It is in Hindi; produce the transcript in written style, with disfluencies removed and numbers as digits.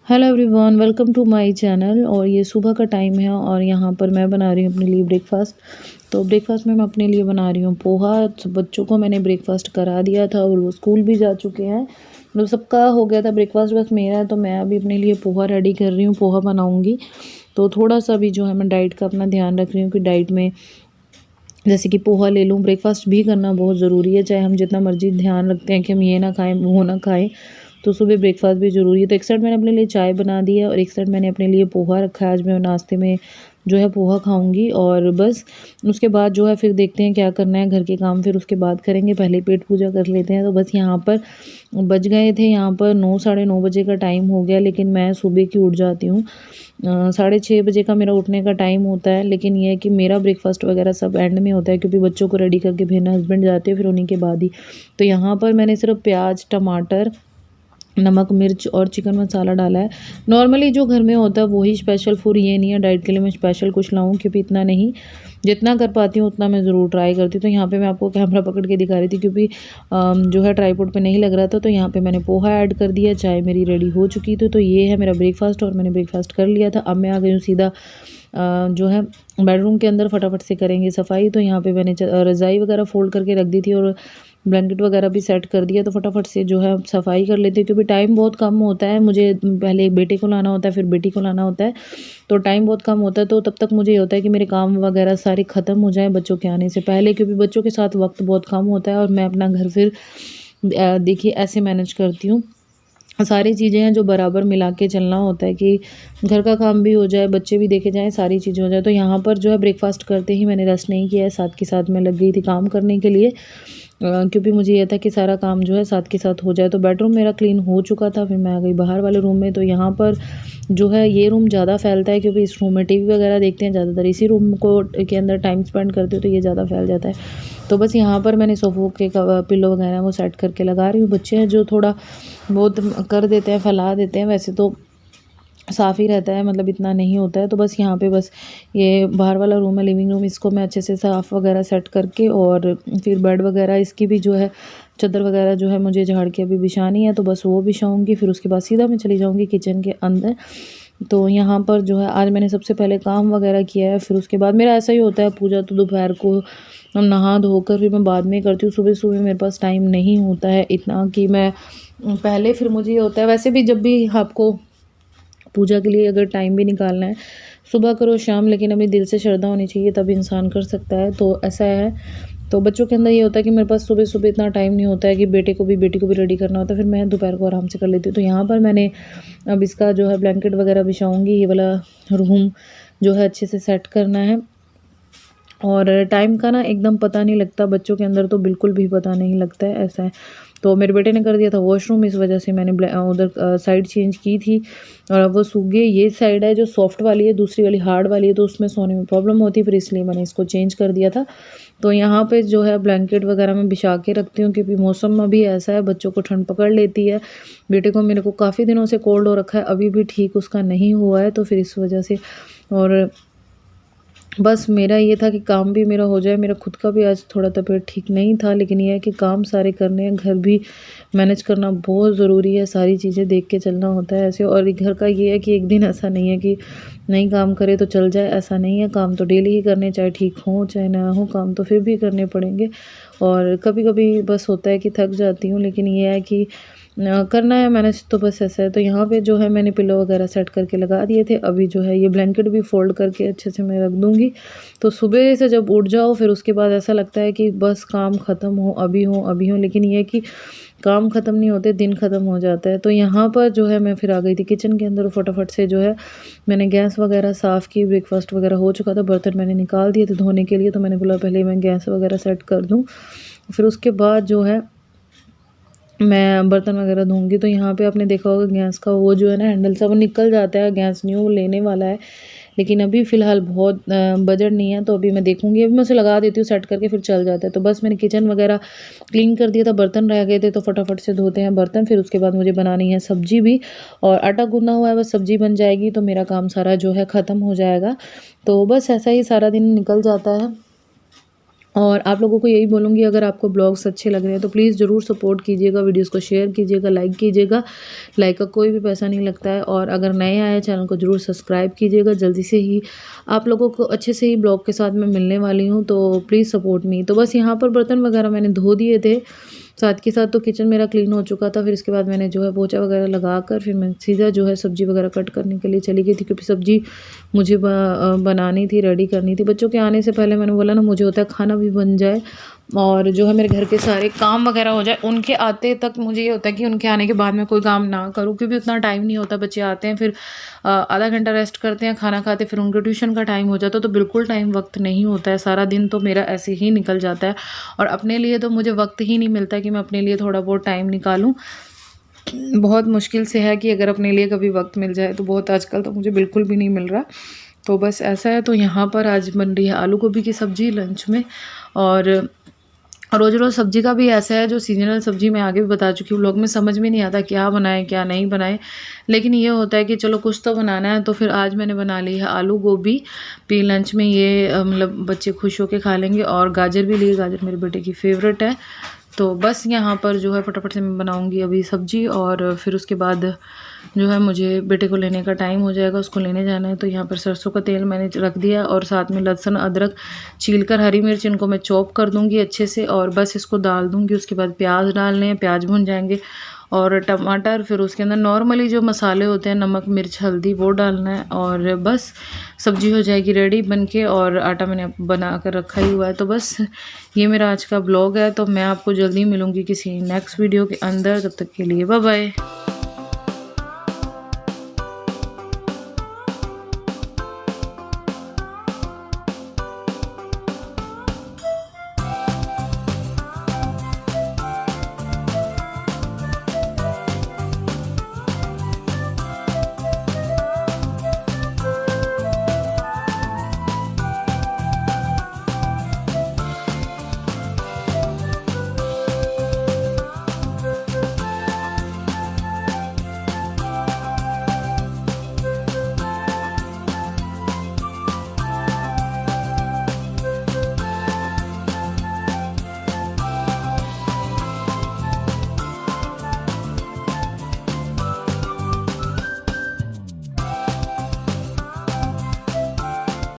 Hello everyone, welcome to my channel. और ये सुबह का टाइम है और यहाँ पर मैं बना रही हूँ अपने लिए ब्रेकफास्ट। तो ब्रेकफास्ट में मैं अपने लिए बना रही हूँ पोहा। तो बच्चों को मैंने ब्रेकफास्ट करा दिया था और वो स्कूल भी जा चुके हैं। मतलब सबका हो गया था ब्रेकफास्ट, बस मेरा है। तो मैं अभी अपने लिए पोहा रेडी कर रही हूँ, पोहा बनाऊँगी। तो थोड़ा सा भी जो है मैं डाइट का अपना ध्यान रख रही हूँ कि डाइट में जैसे कि पोहा ले लूँ। ब्रेकफास्ट भी करना बहुत ज़रूरी है, चाहे हम जितना मर्जी ध्यान रखते हैं कि हम ये ना खाएं वो ना खाएं, तो सुबह ब्रेकफास्ट भी ज़रूरी है। तो एक साइड मैंने अपने लिए चाय बना दी है और एक साइड मैंने अपने लिए पोहा रखा है। आज मैं नाश्ते में जो है पोहा खाऊंगी और बस उसके बाद जो है फिर देखते हैं क्या करना है, घर के काम फिर उसके बाद करेंगे। पहले पेट पूजा कर लेते हैं। तो बस यहाँ पर बज गए थे, यहाँ पर 9 साढ़े 9 बजे का टाइम हो गया। लेकिन मैं सुबह की उठ जाती हूँ, 6:30 बजे का मेरा उठने का टाइम होता है। लेकिन यह है कि मेरा ब्रेकफास्ट वगैरह सब एंड में होता है, क्योंकि बच्चों को रेडी करके भेजना, हस्बैंड जाते हैं फिर उन्हीं के बाद ही। तो यहाँ पर मैंने सिर्फ प्याज, टमाटर, नमक, मिर्च और चिकन मसाला डाला है। नॉर्मली जो घर में होता है वही स्पेशल फूड, ये नहीं है डाइट के लिए मैं स्पेशल कुछ लाऊं, क्योंकि इतना नहीं, जितना कर पाती हूँ उतना मैं ज़रूर ट्राई करती हूँ। तो यहाँ पे मैं आपको कैमरा पकड़ के दिखा रही थी, क्योंकि जो है ट्राईपोड पे नहीं लग रहा था। तो यहाँ पे मैंने पोहा ऐड कर दिया, चाय मेरी रेडी हो चुकी थी। तो ये है मेरा ब्रेकफास्ट और मैंने ब्रेकफास्ट कर लिया था। अब मैं आ गई हूँ सीधा जो है बेडरूम के अंदर, फटाफट से करेंगे सफाई। तो यहाँ पे मैंने रज़ाई वगैरह फोल्ड करके रख दी थी और ब्लैंकेट वगैरह भी सेट कर दिया। तो फटाफट से जो है सफाई कर लेती हूँ, क्योंकि टाइम बहुत कम होता है। मुझे पहले एक बेटे को लाना होता है, फिर बेटी को लाना होता है, तो टाइम बहुत कम होता है। तो तब तक मुझे ये होता है कि मेरे काम वगैरह सारे ख़त्म हो जाए बच्चों के आने से पहले, क्योंकि बच्चों के साथ वक्त बहुत कम होता है। और मैं अपना घर फिर देखिए ऐसे मैनेज करती हूँ, सारी चीज़ें हैं जो बराबर मिला के चलना होता है कि घर का काम भी हो जाए, बच्चे भी देखे जाएँ, सारी चीज़ें हो जाए। तो यहाँ पर जो है ब्रेकफास्ट करते ही मैंने रेस्ट नहीं किया है, साथ के साथ मैं लग गई थी काम करने के लिए, क्योंकि मुझे ये था कि सारा काम जो है साथ के साथ हो जाए। तो बेडरूम मेरा क्लीन हो चुका था, फिर मैं आ गई बाहर वाले रूम में। तो यहाँ पर जो है ये रूम ज़्यादा फैलता है, क्योंकि इस रूम में टीवी वगैरह देखते हैं ज़्यादातर, इसी रूम को के अंदर टाइम स्पेंड करते हो, तो ये ज़्यादा फैल जाता है। तो बस यहाँ पर मैंने सोफ़ों के पिल्लो वगैरह वो सेट करके लगा रही हूँ। बच्चे हैं जो थोड़ा बहुत कर देते हैं, फैला देते हैं, वैसे तो साफ़ ही रहता है, मतलब इतना नहीं होता है। तो बस यहाँ पे बस ये बाहर वाला रूम है, लिविंग रूम, इसको मैं अच्छे से साफ़ वगैरह सेट करके और फिर बेड वगैरह इसकी भी जो है चादर वगैरह जो है मुझे झाड़ के अभी बिछानी है, तो बस वो बिछाऊँगी। फिर उसके बाद सीधा मैं चली जाऊँगी किचन के अंदर। तो यहाँ पर जो है आज मैंने सबसे पहले काम वगैरह किया है, फिर उसके बाद मेरा ऐसा ही होता है, पूजा तो दोपहर को हम नहा धोकर फिर मैं बाद में करती हूँ। सुबह सुबह मेरे पास टाइम नहीं होता है इतना कि मैं पहले, फिर मुझे ये होता है वैसे भी, जब भी आपको पूजा के लिए अगर टाइम भी निकालना है, सुबह करो शाम, लेकिन अभी दिल से श्रद्धा होनी चाहिए तब इंसान कर सकता है। तो ऐसा है। तो बच्चों के अंदर ये होता है कि मेरे पास सुबह सुबह इतना टाइम नहीं होता है कि बेटी को भी रेडी करना होता है, फिर मैं दोपहर को आराम से कर लेती हूँ। तो यहाँ पर मैंने अब इसका जो है ब्लैंकेट वगैरह बिछाऊँगी, ये वाला रूम जो है अच्छे से सेट करना है। और टाइम का ना एकदम पता नहीं लगता, बच्चों के अंदर तो बिल्कुल भी पता नहीं लगता है, ऐसा है। तो मेरे बेटे ने कर दिया था वॉशरूम, इस वजह से मैंने उधर साइड चेंज की थी और अब वो सूख गई। ये साइड है जो सॉफ्ट वाली है, दूसरी वाली हार्ड वाली है, तो उसमें सोने में प्रॉब्लम होती है, फिर इसलिए मैंने इसको चेंज कर दिया था। तो यहाँ पे जो है ब्लैंकेट वगैरह मैं बिछा के रखती हूँ, क्योंकि मौसम अभी ऐसा है, बच्चों को ठंड पकड़ लेती है। बेटे को मेरे को काफ़ी दिनों से कोल्ड हो रखा है, अभी भी ठीक उसका नहीं हुआ है, तो फिर इस वजह से। और बस मेरा ये था कि काम भी मेरा हो जाए। मेरा खुद का भी आज थोड़ा तबीयत ठीक नहीं था, लेकिन ये है कि काम सारे करने हैं, घर भी मैनेज करना बहुत ज़रूरी है, सारी चीज़ें देख के चलना होता है ऐसे। और घर का ये है कि एक दिन ऐसा नहीं है कि नहीं काम करे तो चल जाए, ऐसा नहीं है। काम तो डेली ही करने, चाहे ठीक हो चाहे ना हो, काम तो फिर भी करने पड़ेंगे। और कभी कभी बस होता है कि थक जाती हूँ, लेकिन ये है कि करना है मैनेज, तो बस ऐसा है। तो यहाँ पे जो है मैंने पिलो वगैरह सेट करके लगा दिए थे। अभी जो है ये ब्लैंकेट भी फोल्ड करके अच्छे से मैं रख दूँगी। तो सुबह से जब उठ जाओ फिर उसके बाद ऐसा लगता है कि बस काम ख़त्म हो, अभी हो अभी हो, लेकिन ये है कि काम ख़त्म नहीं होते, दिन ख़त्म हो जाता है। तो यहाँ पर जो है मैं फिर आ गई थी किचन के अंदर, फटाफट से जो है मैंने गैस वगैरह साफ़ की, ब्रेकफास्ट वगैरह हो चुका था, बर्तन मैंने निकाल दिए थे धोने के लिए। तो मैंने बोला पहले मैं गैस वगैरह सेट कर दूँ, फिर उसके बाद जो है मैं बर्तन वगैरह धोंगी। तो यहाँ पे आपने देखा होगा गैस का वो जो है ना हैंडल सब निकल जाता है। गैस न्यू लेने वाला है, लेकिन अभी फ़िलहाल बहुत बजट नहीं है, तो अभी मैं देखूँगी। अभी मैं उसे लगा देती हूँ सेट करके, फिर चल जाता है। तो बस मैंने किचन वगैरह क्लीन कर दिया था, बर्तन रह गए थे तो फटाफट से धोते हैं बर्तन। फिर उसके बाद मुझे बनानी है सब्ज़ी भी, और आटा गूँधा हुआ है, बस सब्ज़ी बन जाएगी तो मेरा काम सारा जो है ख़त्म हो जाएगा। तो बस ऐसा ही सारा दिन निकल जाता है। और आप लोगों को यही बोलूँगी, अगर आपको ब्लॉग्स अच्छे लग रहे हैं तो प्लीज़ ज़रूर सपोर्ट कीजिएगा, वीडियोस को शेयर कीजिएगा, लाइक कीजिएगा। लाइक का कोई भी पैसा नहीं लगता है। और अगर नए आए चैनल को ज़रूर सब्सक्राइब कीजिएगा। जल्दी से ही आप लोगों को अच्छे से ही ब्लॉग के साथ मैं मिलने वाली हूँ, तो प्लीज़ सपोर्ट मी। तो बस यहाँ पर बर्तन वगैरह मैंने धो दिए थे, साथ के साथ तो किचन मेरा क्लीन हो चुका था। फिर इसके बाद मैंने जो है पोछा वगैरह लगा कर फिर मैं सीधा जो है सब्ज़ी वगैरह कट करने के लिए चली गई थी, क्योंकि सब्ज़ी मुझे बनानी थी, रेडी करनी थी। बच्चों के आने से पहले मैंने बोला ना, मुझे होता है खाना भी बन जाए और जो है मेरे घर के सारे काम वगैरह हो जाए। उनके आते तक मुझे ये होता है कि उनके आने के बाद मैं कोई काम ना करूँ, क्योंकि उतना टाइम नहीं होता। बच्चे आते हैं, फिर आधा घंटा रेस्ट करते हैं, खाना खाते, फिर उनके ट्यूशन का टाइम हो जाता है, तो बिल्कुल टाइम वक्त नहीं होता है। सारा दिन तो मेरा ऐसे ही निकल जाता है और अपने लिए तो मुझे वक्त ही नहीं मिलता कि मैं अपने लिए थोड़ा बहुत टाइम निकालूं। बहुत मुश्किल से है कि अगर अपने लिए कभी वक्त मिल जाए तो बहुत, आजकल तो मुझे बिल्कुल भी नहीं मिल रहा। तो बस ऐसा है। तो यहाँ पर आज बन रही है आलू गोभी की सब्ज़ी लंच में। और रोज़ रोज़ सब्ज़ी का भी ऐसा है, जो सीजनल सब्ज़ी मैं आगे भी बता चुकी हूँ, लोग में समझ में नहीं आता क्या बनाएं क्या नहीं बनाएं, लेकिन ये होता है कि चलो कुछ तो बनाना है। तो फिर आज मैंने बना ली है आलू गोभी भी लंच में। ये मतलब बच्चे खुश होकर खा लेंगे। और गाजर भी ली, गाजर मेरे बेटे की फेवरेट है। तो बस यहाँ पर जो है फटाफट से मैं बनाऊँगी अभी सब्ज़ी, और फिर उसके बाद जो है मुझे बेटे को लेने का टाइम हो जाएगा, उसको लेने जाना है। तो यहाँ पर सरसों का तेल मैंने रख दिया और साथ में लहसुन अदरक छील कर, हरी मिर्च इनको मैं चॉप कर दूँगी अच्छे से और बस इसको डाल दूँगी। उसके बाद प्याज डालने हैं, प्याज भुन जाएंगे और टमाटर, फिर उसके अंदर नॉर्मली जो मसाले होते हैं नमक मिर्च हल्दी वो डालना है और बस सब्ज़ी हो जाएगी रेडी बनके। और आटा मैंने बना कर रखा ही हुआ है। तो बस ये मेरा आज का ब्लॉग है। तो मैं आपको जल्दी मिलूँगी किसी नेक्स्ट वीडियो के अंदर। तब तक के लिए बाय बाय।